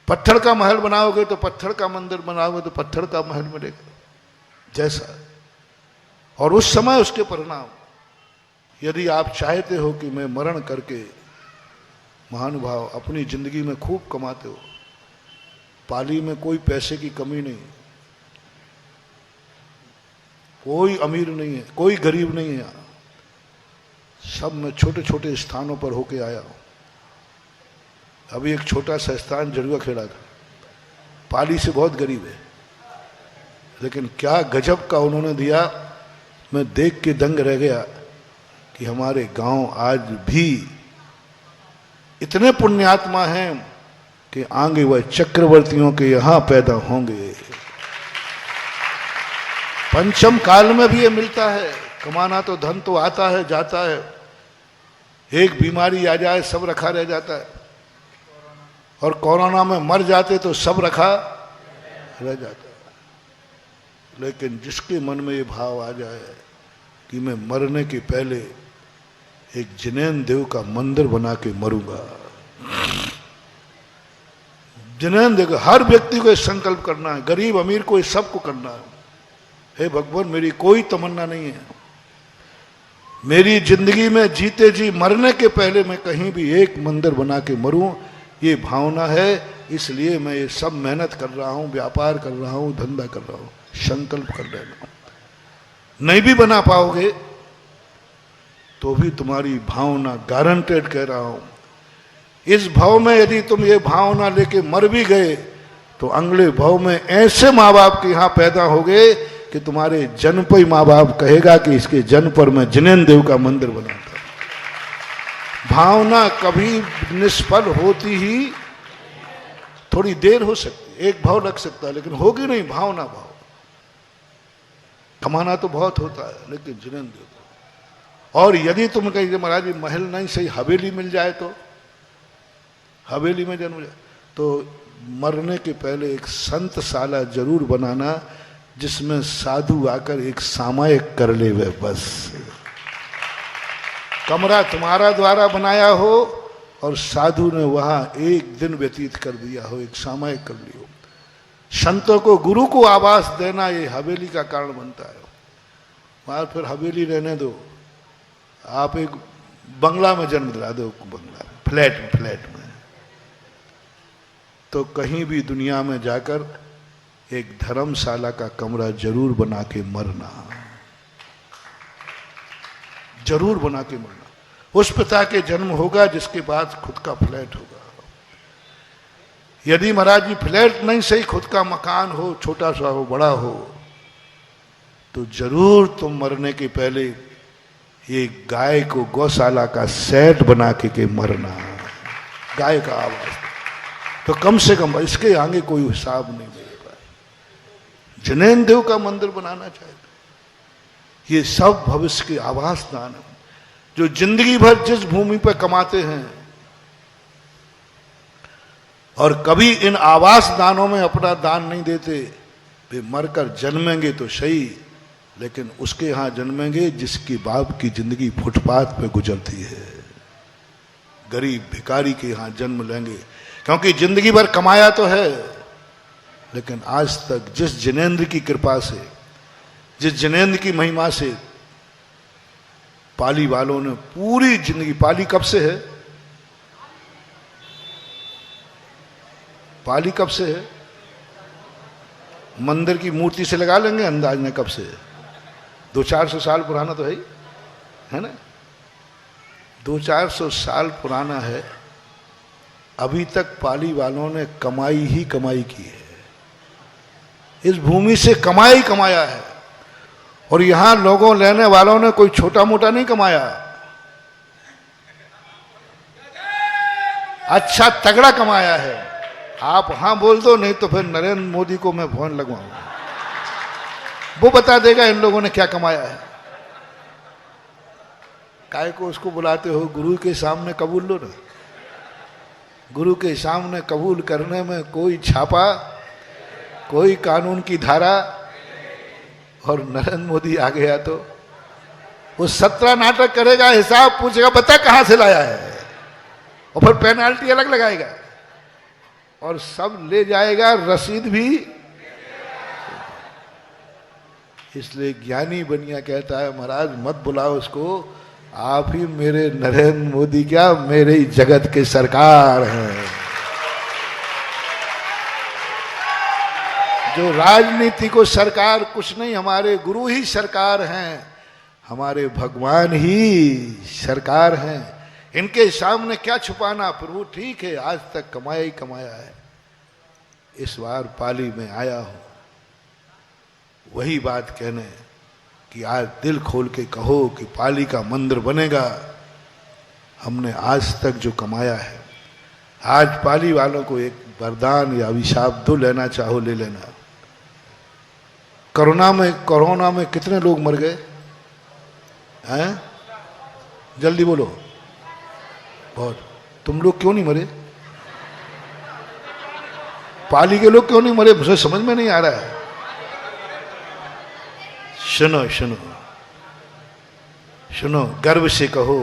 पत्थर का महल बनाओगे तो पत्थर का मंदिर बनाओगे तो पत्थर का महल मिलेगा जैसा। और उस समय उसके परिणाम। यदि आप चाहते हो कि मैं मरण करके, महानुभाव अपनी जिंदगी में खूब कमाते हो, पाली में कोई पैसे की कमी नहीं, कोई अमीर नहीं है, कोई गरीब नहीं है यहाँ, सब मैं छोटे छोटे स्थानों पर होके आया हूं। अभी एक छोटा सा स्थान जरुआ खेड़ा था, पाली से बहुत गरीब है, लेकिन क्या गजब का उन्होंने दिया। मैं देख के दंग रह गया कि हमारे गांव आज भी इतने पुण्यात्मा हैं कि आगे वह चक्रवर्तियों के यहां पैदा होंगे। पंचम काल में भी ये मिलता है। कमाना तो धन तो आता है जाता है, एक बीमारी आ जाए सब रखा रह जाता है, और कोरोना में मर जाते तो सब रखा रह जाता है। लेकिन जिसके मन में ये भाव आ जाए कि मैं मरने के पहले एक जिनेन देव का मंदिर बना के मरूंगा, जिनेन देव, हर व्यक्ति को संकल्प करना है, गरीब अमीर को सबको करना है। हे भगवान, मेरी कोई तमन्ना नहीं है, मेरी जिंदगी में जीते जी मरने के पहले मैं कहीं भी एक मंदिर बना के मरूं, ये भावना है। इसलिए मैं ये सब मेहनत कर रहा हूं, व्यापार कर रहा हूं, धंधा कर रहा हूं। संकल्प कर लेना। नहीं भी बना पाओगे तो भी तुम्हारी भावना गारंटेड कह रहा हूं, इस भाव में यदि तुम ये भावना लेके मर भी गए तो अगले भाव में ऐसे माँ बाप के यहां पैदा होगे कि तुम्हारे जन्म पर ही माँ बाप कहेगा कि इसके जन्म पर मैं जिनेन देव का मंदिर बनाता। भावना कभी निष्फल होती ही, थोड़ी देर हो सकती, एक भाव लग सकता है, लेकिन होगी नहीं भावना। भाव कमाना तो बहुत होता है, लेकिन जिनेन देव। और यदि तुम कहीं महाराज महल नहीं सही हवेली मिल जाए, तो हवेली में जन्म जाए, तो मरने के पहले एक संतशाला जरूर बनाना, जिसमें साधु आकर एक सामायिक कर ले वे। बस कमरा तुम्हारा द्वारा बनाया हो और साधु ने वहां एक दिन व्यतीत कर दिया हो, एक सामायिक कर लियो। संतों को, गुरु को आवास देना ये हवेली का कारण बनता है। वहां फिर हवेली रहने दो, आप एक बंगला में जन्म दिला दो, बंगला फ्लैट में, तो कहीं भी दुनिया में जाकर एक धर्मशाला का कमरा जरूर बना के मरना, जरूर बना के मरना। उस पिता के जन्म होगा जिसके पास खुद का फ्लैट होगा। यदि महाराज जी फ्लैट नहीं सही, खुद का मकान हो, छोटा सा हो बड़ा हो, तो जरूर तुम मरने के पहले ये गाय को गौशाला का सेट बना के मरना, गाय का आवाज। तो कम से कम इसके आगे कोई हिसाब नहीं मेरे पास। जिनेन देव का मंदिर बनाना चाहते, ये सब भविष्य के आवास दान है। जो जिंदगी भर जिस भूमि पर कमाते हैं और कभी इन आवास दानों में अपना दान नहीं देते, वे मरकर जन्मेंगे तो सही, लेकिन उसके यहां जन्मेंगे जिसकी बाप की जिंदगी फुटपाथ पे गुजरती है। गरीब भिखारी के यहां जन्म लेंगे, क्योंकि जिंदगी भर कमाया तो है, लेकिन आज तक जिस जिनेंद्र की कृपा से, जिस जिनेंद्र की महिमा से पाली वालों ने पूरी जिंदगी, पाली कब से है, पाली कब से है, मंदिर की मूर्ति से लगा लेंगे अंदाज में कब से, 200-400 साल पुराना तो है ना, 200-400 साल पुराना है। अभी तक पाली वालों ने कमाई ही कमाई की है, इस भूमि से कमाया ही कमाया है। और यहां लोगों लेने वालों ने कोई छोटा मोटा नहीं कमाया, अच्छा तगड़ा कमाया है। आप हाँ बोल दो, नहीं तो फिर नरेंद्र मोदी को मैं फोन लगवाऊंगा, वो बता देगा इन लोगों ने क्या कमाया है। काय को उसको बुलाते हो, गुरु के सामने कबूल लो ना। गुरु के सामने कबूल करने में कोई छापा, कोई कानून की धारा, और नरेंद्र मोदी आ गया तो वो 17 नाटक करेगा, हिसाब पूछेगा, बता कहां से लाया है, और फिर पेनाल्टी अलग लगाएगा और सब ले जाएगा, रसीद भी। इसलिए ज्ञानी बनिया कहता है, महाराज मत बुलाओ उसको, आप ही मेरे नरेंद्र मोदी क्या, मेरे ही जगत के सरकार हैं। जो राजनीति को सरकार कुछ नहीं, हमारे गुरु ही सरकार हैं, हमारे भगवान ही सरकार हैं। इनके सामने क्या छुपाना प्रभु, ठीक है आज तक कमाया ही कमाया है। इस बार पाली में आया हूं वही बात कहने कि आज दिल खोल के कहो कि पाली का मंदिर बनेगा। हमने आज तक जो कमाया है, आज पाली वालों को एक वरदान या अभिशाप दो लेना चाहो ले लेना। कोरोना में कितने लोग मर गए हैं, जल्दी बोलो। बहुत। तुम लोग क्यों नहीं मरे, पाली के लोग क्यों नहीं मरे, मुझे समझ में नहीं आ रहा है। सुनो सुनो सुनो, गर्व से कहो,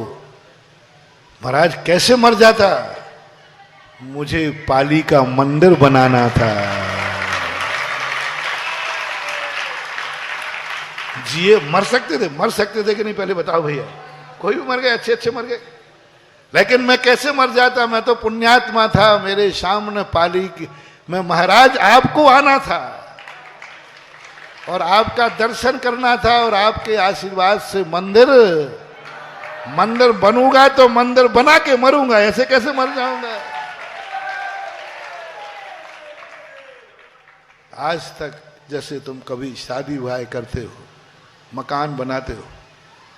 महाराज कैसे मर जाता, मुझे पाली का मंदिर बनाना था। जिए मर सकते थे कि नहीं, पहले बताओ भैया। कोई भी मर गए, अच्छे अच्छे मर गए, लेकिन मैं कैसे मर जाता, मैं तो पुण्यात्मा था, मेरे सामने पाली की मैं महाराज आपको आना था और आपका दर्शन करना था, और आपके आशीर्वाद से मंदिर बनूंगा तो मंदिर बना के मरूंगा, ऐसे कैसे मर जाऊंगा। आज तक जैसे तुम कभी शादी विवाह करते हो, मकान बनाते हो,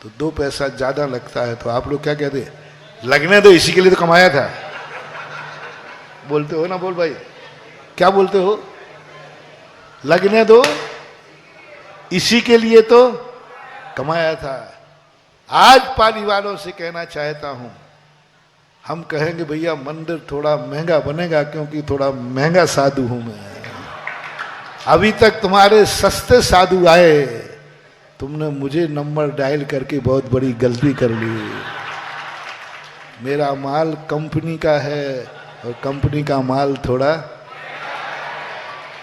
तो 2 पैसा ज्यादा लगता है तो आप लोग क्या कहते हैं, लगने दो, इसी के लिए तो कमाया था। बोलते हो ना, बोल भाई, क्या बोलते हो, लगने दो, इसी के लिए तो कमाया था। आज पाली वालों से कहना चाहता हूं, हम कहेंगे भैया मंदिर थोड़ा महंगा बनेगा क्योंकि थोड़ा महंगा साधु हूं मैं। अभी तक तुम्हारे सस्ते साधु आए, तुमने मुझे नंबर डायल करके बहुत बड़ी गलती कर ली। मेरा माल कंपनी का है और कंपनी का माल थोड़ा,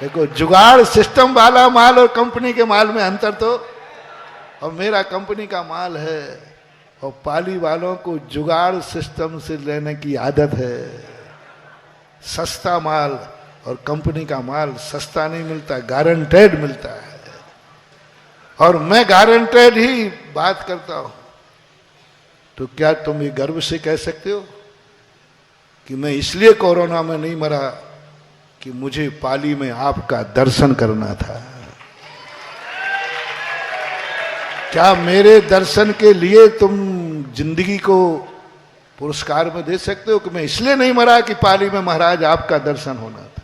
देखो जुगाड़ सिस्टम वाला माल और कंपनी के माल में अंतर तो, और मेरा कंपनी का माल है, और पाली वालों को जुगाड़ सिस्टम से लेने की आदत है। सस्ता माल और कंपनी का माल सस्ता नहीं मिलता, गारंटेड मिलता है, और मैं गारंटेड ही बात करता हूं। तो क्या तुम ये गर्व से कह सकते हो कि मैं इसलिए कोरोना में नहीं मरा कि मुझे पाली में आपका दर्शन करना था। क्या मेरे दर्शन के लिए तुम जिंदगी को पुरस्कार में दे सकते हो कि मैं इसलिए नहीं मरा कि पाली में महाराज आपका दर्शन होना था।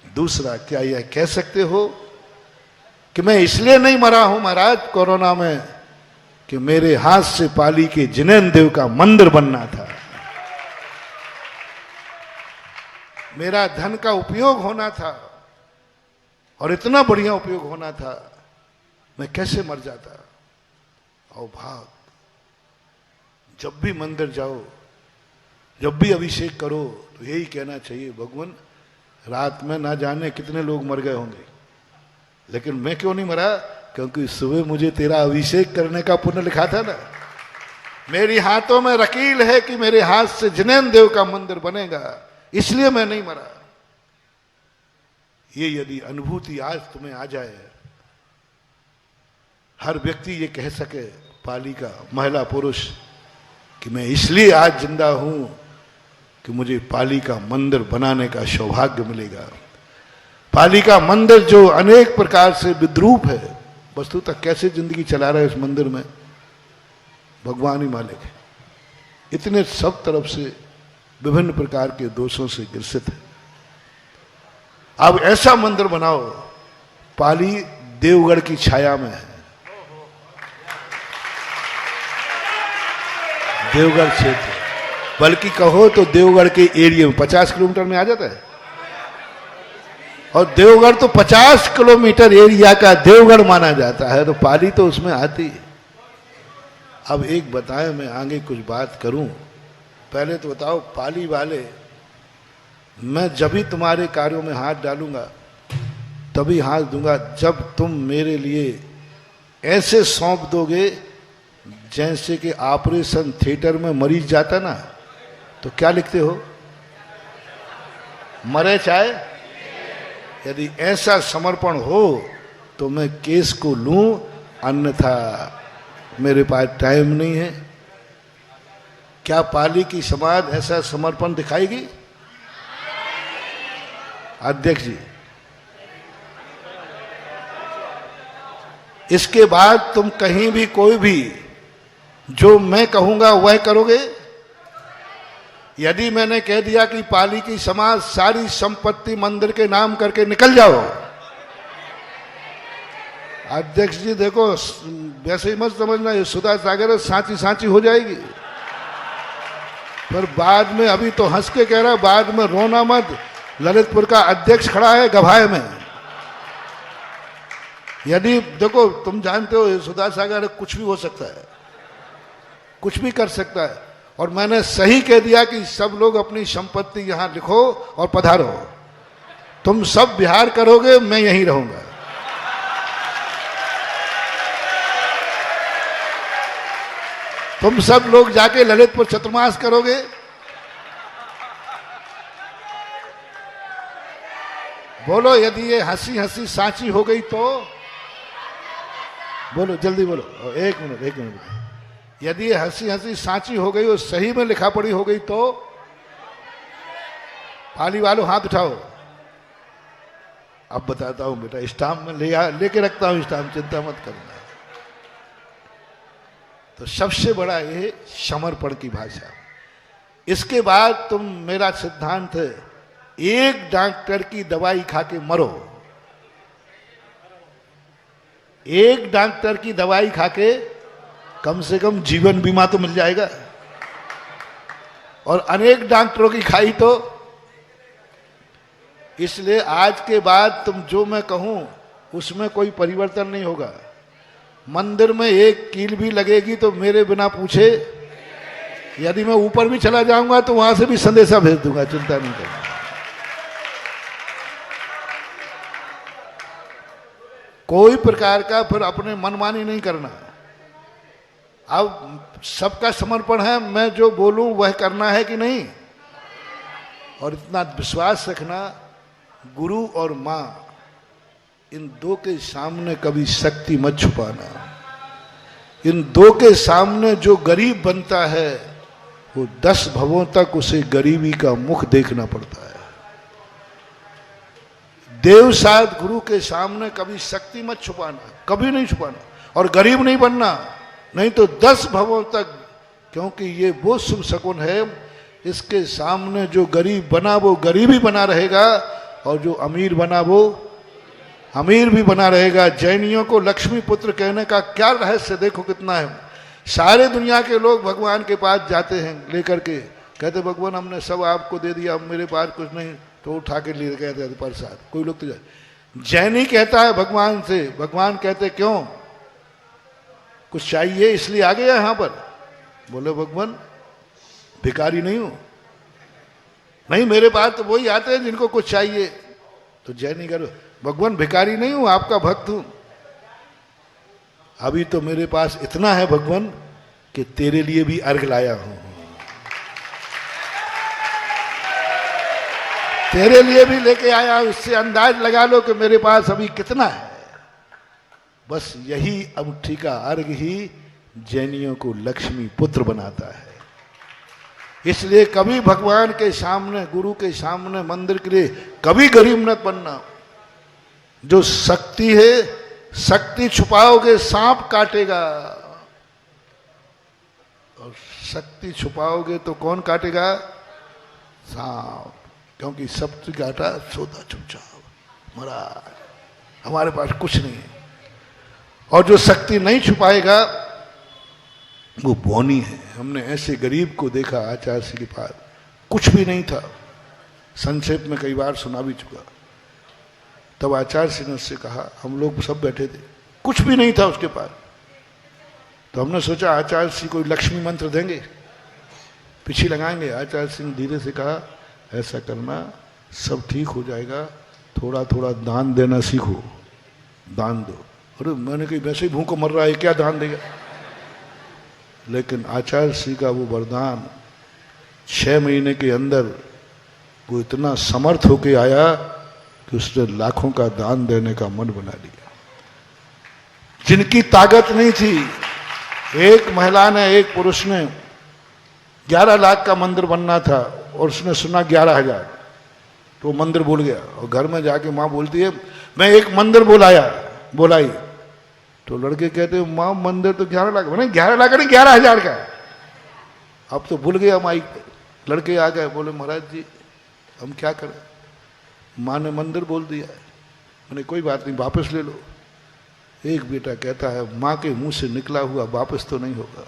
दूसरा, क्या यह कह सकते हो कि मैं इसलिए नहीं मरा हूं महाराज कोरोना में कि मेरे हाथ से पाली के जिनेंद्र देव का मंदिर बनना था, मेरा धन का उपयोग होना था, और इतना बढ़िया उपयोग होना था, मैं कैसे मर जाता। और भाग, जब भी मंदिर जाओ, जब भी अभिषेक करो, तो यही कहना चाहिए, भगवान रात में ना जाने कितने लोग मर गए होंगे, लेकिन मैं क्यों नहीं मरा, क्योंकि सुबह मुझे तेरा अभिषेक करने का पुण्य लिखा था ना। मेरी हाथों में रकील है कि मेरे हाथ से जिनेंद्र देव का मंदिर बनेगा, इसलिए मैं नहीं मरा। ये यदि अनुभूति आज तुम्हें आ जाए, हर व्यक्ति ये कह सके, पाली का महिला पुरुष, कि मैं इसलिए आज जिंदा हूं कि मुझे पाली का मंदिर बनाने का सौभाग्य मिलेगा। पाली का मंदिर जो अनेक प्रकार से विद्रूप है, वस्तुतः कैसे जिंदगी चला रहा है इस मंदिर में भगवान ही मालिक है। इतने सब तरफ से विभिन्न प्रकार के दोषों से ग्रसित है। अब ऐसा मंदिर बनाओ, पाली देवगढ़ की छाया में है, देवगढ़ क्षेत्र, बल्कि कहो तो देवगढ़ के एरिया में 50 किलोमीटर में आ जाता है। और देवगढ़ तो 50 किलोमीटर एरिया का देवगढ़ माना जाता है, तो पाली तो उसमें आती है। अब एक बताएं, मैं आगे कुछ बात करूं, पहले तो बताओ पाली वाले, मैं जब भी तुम्हारे कार्यों में हाथ डालूंगा तभी हाथ दूंगा जब तुम मेरे लिए ऐसे सौंप दोगे जैसे कि ऑपरेशन थिएटर में मरीज जाता ना, तो क्या लिखते हो, मरे चाहे। यदि ऐसा समर्पण हो तो मैं केस को लूं, अन्यथा मेरे पास टाइम नहीं है। क्या पाली की समाज ऐसा समर्पण दिखाएगी? अध्यक्ष जी, इसके बाद तुम कहीं भी कोई भी जो मैं कहूंगा वह करोगे? यदि मैंने कह दिया कि पाली की समाज सारी संपत्ति मंदिर के नाम करके निकल जाओ, अध्यक्ष जी देखो, वैसे ही मत समझना ये सुधा सागर सांची सांची हो जाएगी। पर बाद में, अभी तो हंस के कह रहा, बाद में रोना मत। ललितपुर का अध्यक्ष खड़ा है गभाए में। यदि देखो, तुम जानते हो सुधा सागर कुछ भी हो सकता है, कुछ भी कर सकता है। और मैंने सही कह दिया कि सब लोग अपनी संपत्ति यहां लिखो और पधारो। तुम सब बिहार करोगे, मैं यहीं रहूंगा। तुम सब लोग जाके ललितपुर चतुर्मास करोगे। बोलो, यदि ये हंसी हंसी सांची हो गई तो बोलो, जल्दी बोलो, एक मिनट। यदि ये हंसी हंसी सांची हो गई और सही में लिखा पड़ी हो गई तो पाली वालों हाथ उठाओ। अब बताता हूं बेटा, स्टाम्प में लेके रखता हूं स्टाम्प, चिंता मत करना। तो सबसे बड़ा ये समर्पण की भाषा। इसके बाद तुम, मेरा सिद्धांत है, एक डॉक्टर की दवाई खा के मरो, एक डॉक्टर की दवाई खा के कम से कम जीवन बीमा तो मिल जाएगा। और अनेक डॉक्टरों की खाई तो। इसलिए आज के बाद तुम जो मैं कहूं उसमें कोई परिवर्तन नहीं होगा। मंदिर में एक कील भी लगेगी तो मेरे बिना पूछे, यदि मैं ऊपर भी चला जाऊंगा तो वहां से भी संदेशा भेज दूंगा, चिंता नहीं करना। कोई प्रकार का फिर अपने मनमानी नहीं करना। अब सबका समर्पण है, मैं जो बोलूं वह करना है कि नहीं। और इतना विश्वास रखना, गुरु और मां, इन दो के सामने कभी शक्ति मत छुपाना। इन दो के सामने जो गरीब बनता है वो 10 भवों तक उसे गरीबी का मुख देखना पड़ता है। देव साथ गुरु के सामने कभी शक्ति मत छुपाना, कभी नहीं छुपाना। और गरीब नहीं बनना, नहीं तो 10 भवों तक, क्योंकि ये वो शुभ शकुन है। इसके सामने जो गरीब बना वो गरीब ही बना रहेगा, और जो अमीर बना वो अमीर भी बना रहेगा। जैनियों को लक्ष्मी पुत्र कहने का क्या रहस्य देखो कितना है। सारे दुनिया के लोग भगवान के पास जाते हैं लेकर के, कहते भगवान हमने सब आपको दे दिया, अब मेरे पास कुछ नहीं, तो उठा के ले कहते प्रसाद। कोई लोग तो जाए, जैनी कहता है भगवान से, भगवान कहते क्यों, कुछ चाहिए इसलिए आ गया यहां पर। बोले भगवान भिखारी नहीं हूं, नहीं मेरे पास तो वही आते हैं जिनको कुछ चाहिए। तो जैनी करो, भगवान भिखारी नहीं हूं, आपका भक्त हूं। अभी तो मेरे पास इतना है भगवान कि तेरे लिए भी अर्घ लाया हूं। तेरे लिए भी लेके आया, उससे अंदाज लगा लो कि मेरे पास अभी कितना है। बस यही अंगूठी का अर्घ ही जैनियों को लक्ष्मी पुत्र बनाता है। इसलिए कभी भगवान के सामने, गुरु के सामने, मंदिर के लिए कभी गरीब मत बनना। जो शक्ति है, शक्ति छुपाओगे सांप काटेगा, और शक्ति छुपाओगे तो कौन काटेगा? सांप। क्योंकि शक्ति काटा सोता चुपचाप, महाराज हमारे पास कुछ नहीं है। और जो शक्ति नहीं छुपाएगा वो बौनी है। हमने ऐसे गरीब को देखा आचार्य सिंह के पास, कुछ भी नहीं था, संक्षेप में कई बार सुना भी चुका। तब आचार्य सिंह ने उससे कहा, हम लोग सब बैठे थे, कुछ भी नहीं था उसके पास। तो हमने सोचा आचार्य सिंह कोई लक्ष्मी मंत्र देंगे, पीछे लगाएंगे। आचार्य सिंह धीरे से कहा, ऐसा करना, सब ठीक हो जाएगा, थोड़ा थोड़ा दान देना सीखो, दान दो। अरे मैंने कही वैसे ही भूख मर रहा है, क्या दान देगा? लेकिन आचार्य सिंह का वो वरदान, 6 महीने के अंदर वो इतना समर्थ होके आया कि उसने लाखों का दान देने का मन बना लिया। जिनकी ताकत नहीं थी, एक महिला ने, एक पुरुष ने 11 लाख का मंदिर बनना था और उसने सुना 11,000, तो मंदिर भूल गया। और घर में जाके माँ बोलती है, मैं एक मंदिर बोलाई। तो लड़के कहते हैं, माँ मंदिर तो 11 लाख, मैंने 11 लाख नहीं 11,000 का। अब तो भूल गया माइक पे। लड़के आ गए, बोले महाराज जी हम क्या करें, माँ ने मंदिर बोल दिया है। मैंने कोई बात नहीं, वापस ले लो। एक बेटा कहता है, माँ के मुंह से निकला हुआ वापस तो नहीं होगा।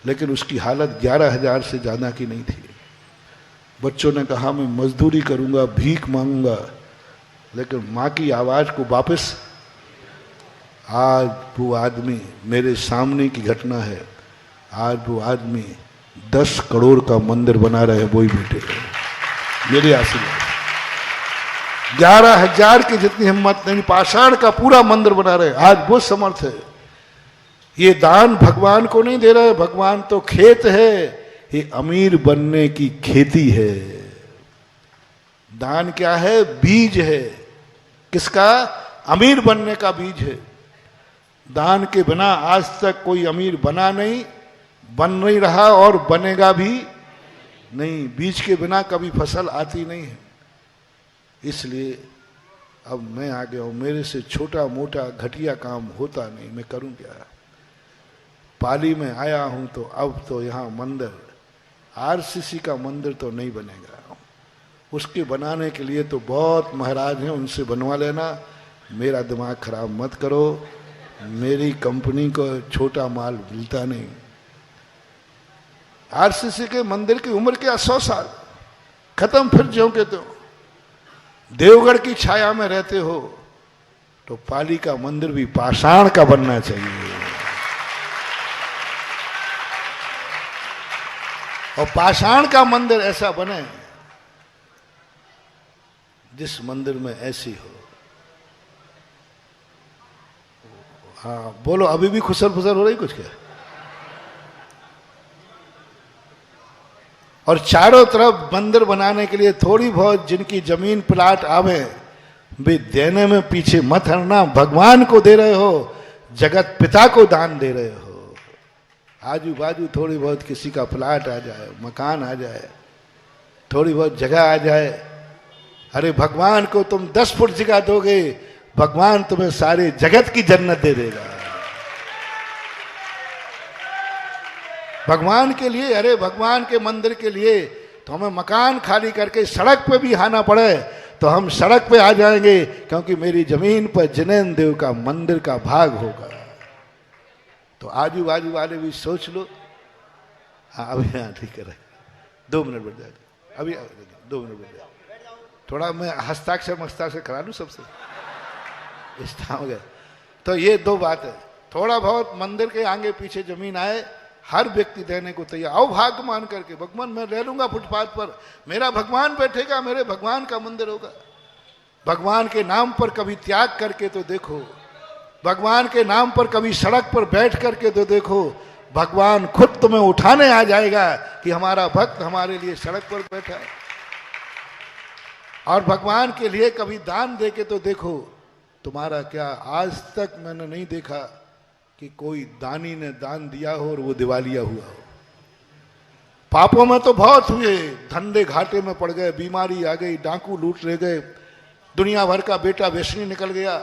लेकिन उसकी हालत 11,000 से ज़्यादा की नहीं थी। बच्चों ने कहा मैं मजदूरी करूंगा, भीख मांगूंगा, लेकिन माँ की आवाज़ को वापस। आज वो आदमी, मेरे सामने की घटना है, आज वो आदमी 10 करोड़ का मंदिर बना रहे हैं, वही बेटे मेरे आशीर्वाद। 11,000 की जितनी हिम्मत नहीं, पाषाण का पूरा मंदिर बना रहे, आज वो समर्थ है। ये दान भगवान को नहीं दे रहे, भगवान तो खेत है, ये अमीर बनने की खेती है। दान क्या है? बीज है। किसका? अमीर बनने का बीज है। दान के बिना आज तक कोई अमीर बना नहीं, बन नहीं रहा और बनेगा भी नहीं। बीज के बिना कभी फसल आती नहीं है। इसलिए अब मैं आ गया हूं, मेरे से छोटा मोटा घटिया काम होता नहीं, मैं करूं क्या? पाली में आया हूं तो अब तो यहाँ मंदिर, आरसीसी का मंदिर तो नहीं बनेगा। उसके बनाने के लिए तो बहुत महाराज हैं, उनसे बनवा लेना। मेरा दिमाग खराब मत करो, मेरी कंपनी को छोटा माल मिलता नहीं। आरसीसी के मंदिर की उम्र क्या? 100 साल खत्म, फिर ज्यों के त्यों। देवगढ़ की छाया में रहते हो तो पाली का मंदिर भी पाषाण का बनना चाहिए। और पाषाण का मंदिर ऐसा बने जिस मंदिर में ऐसी हो। हाँ बोलो, अभी भी खुसर फुसर हो रही कुछ क्या? और चारों तरफ मंदिर बनाने के लिए थोड़ी बहुत जिनकी जमीन प्लाट आवे, वे देने में पीछे मत हटना। भगवान को दे रहे हो, जगत पिता को दान दे रहे हो। आजू बाजू थोड़ी बहुत किसी का प्लाट आ जाए, मकान आ जाए, थोड़ी बहुत जगह आ जाए, अरे भगवान को तुम 10 फुट जगह दोगे, भगवान तुम्हें सारे जगत की जन्नत दे देगा। भगवान के लिए, अरे भगवान के मंदिर के लिए तो हमें मकान खाली करके सड़क पे भी आना पड़े तो हम सड़क पे आ जाएंगे, क्योंकि मेरी जमीन पर जिनेन्द्र देव का मंदिर का भाग होगा। तो आजू बाजू वाले भी सोच लो। हाँ अभी, हाँ ठीक है, 2 मिनट बैठ जाए, अभी 2 मिनट बैठ जाए। थोड़ा मैं हस्ताक्षर करा लूँ सबसे, इस्ता हो गया। तो ये 2 बात है। थोड़ा बहुत मंदिर के आगे पीछे जमीन आए, हर व्यक्ति देने को तैयार। आओ भाग मान करके, भगवान मैं रह लूंगा फुटपाथ पर, मेरा भगवान बैठेगा, मेरे भगवान का मंदिर होगा। भगवान के नाम पर कभी त्याग करके तो देखो, भगवान के नाम पर कभी सड़क पर बैठ करके तो देखो, भगवान खुद तुम्हें उठाने आ जाएगा कि हमारा भक्त हमारे लिए सड़क पर बैठा है। और भगवान के लिए कभी दान दे के तो देखो तुम्हारा क्या। आज तक मैंने नहीं देखा कि कोई दानी ने दान दिया हो और वो दिवालिया हुआ हो। पापों में तो बहुत हुए, धंधे घाटे में पड़ गए, बीमारी आ गई, डाकू लूट ले गए, दुनिया भर का बेटा वेश्नी निकल गया,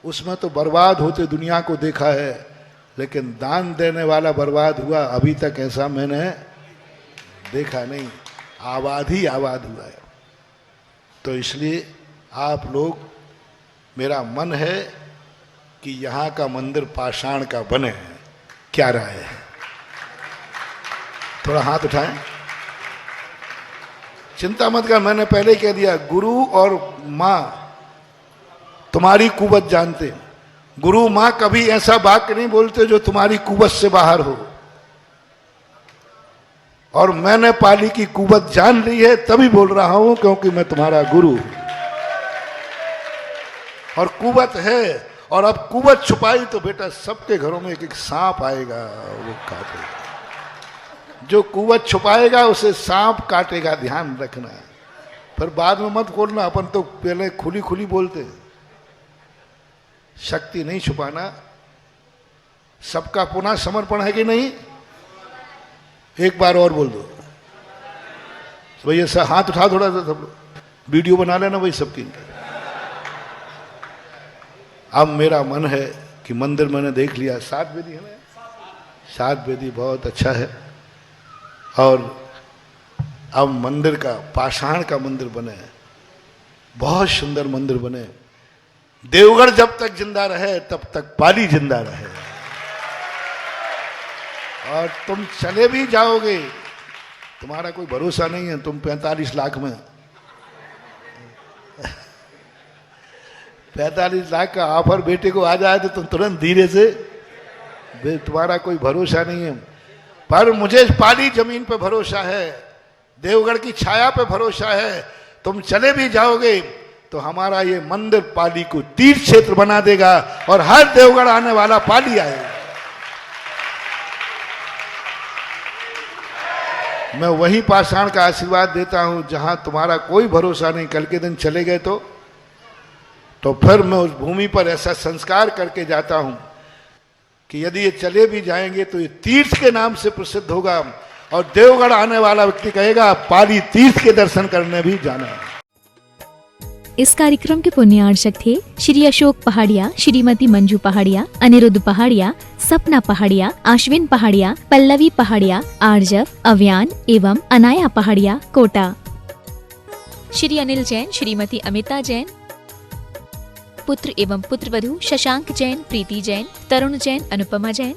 उसमें तो बर्बाद होते दुनिया को देखा है। लेकिन दान देने वाला बर्बाद हुआ अभी तक ऐसा मैंने देखा नहीं। आबाद ही आबाद हुआ है। तो इसलिए आप लोग, मेरा मन है कि यहाँ का मंदिर पाषाण का बने। क्या राय है? थोड़ा हाथ उठाएं। चिंता मत कर, मैंने पहले ही कह दिया, गुरु और माँ तुम्हारी कुवत जानते। गुरु माँ कभी ऐसा वाक्य नहीं बोलते जो तुम्हारी कुवत से बाहर हो। और मैंने पाली की कुवत जान ली है, तभी बोल रहा हूं क्योंकि मैं तुम्हारा गुरु हूं। और कुवत है, और अब कुवत छुपाई तो बेटा सबके घरों में एक एक सांप आएगा, वो काटेगा। जो कुवत छुपाएगा उसे सांप काटेगा, ध्यान रखना। फिर बाद में मत बोलना अपन तो पहले खुली खुली बोलते। शक्ति नहीं छुपाना। सबका पुनः समर्पण है कि नहीं? एक बार और बोल दो भैया। सब हाथ उठा थोड़ा सा, सब लोग वीडियो बना लेना भाई सबकी। अब मेरा मन है कि मंदिर मैंने देख लिया, 7 वेदी है ना, 7 वेदी बहुत अच्छा है। और अब मंदिर का, पाषाण का मंदिर बने, बहुत सुंदर मंदिर बने। देवगढ़ जब तक जिंदा रहे तब तक पाली जिंदा रहे। और तुम चले भी जाओगे, तुम्हारा कोई भरोसा नहीं है। तुम 45 लाख में 45 लाख का ऑफर बेटे को आ जाए तो तुम तुरंत धीरे से, तुम्हारा कोई भरोसा नहीं है। पर मुझे पाली जमीन पे भरोसा है, देवगढ़ की छाया पे भरोसा है। तुम चले भी जाओगे तो हमारा ये मंदिर पाली को तीर्थ क्षेत्र बना देगा और हर देवगढ़ आने वाला पाली आएगा। मैं वही पाषाण का आशीर्वाद देता हूं जहां तुम्हारा कोई भरोसा नहीं। कल के दिन चले गए तो फिर मैं उस भूमि पर ऐसा संस्कार करके जाता हूं कि यदि ये चले भी जाएंगे तो ये तीर्थ के नाम से प्रसिद्ध होगा। और देवगढ़ आने वाला व्यक्ति कहेगा पाली तीर्थ के दर्शन करने भी जाना है। इस कार्यक्रम के पुण्यार्चक थे श्री अशोक पहाड़िया, श्रीमती मंजू पहाड़िया, अनिरुद्ध पहाड़िया, सपना पहाड़िया, आश्विन पहाड़िया, पल्लवी पहाड़िया, आर्जव, अव्यान एवं अनाया पहाड़िया, कोटा। श्री अनिल जैन, श्रीमती अमिता जैन, पुत्र एवं पुत्रवधू शशांक जैन, प्रीति जैन, तरुण जैन, अनुपमा जैन।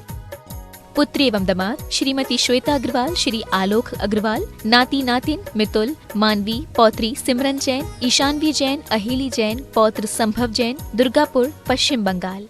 पुत्री एवं दामाद श्रीमती श्वेता अग्रवाल, श्री आलोक अग्रवाल, नाती नातिन मितुल, मानवी, पौत्री सिमरन जैन, ईशानवी जैन, अहिली जैन, पौत्र संभव जैन, दुर्गापुर, पश्चिम बंगाल।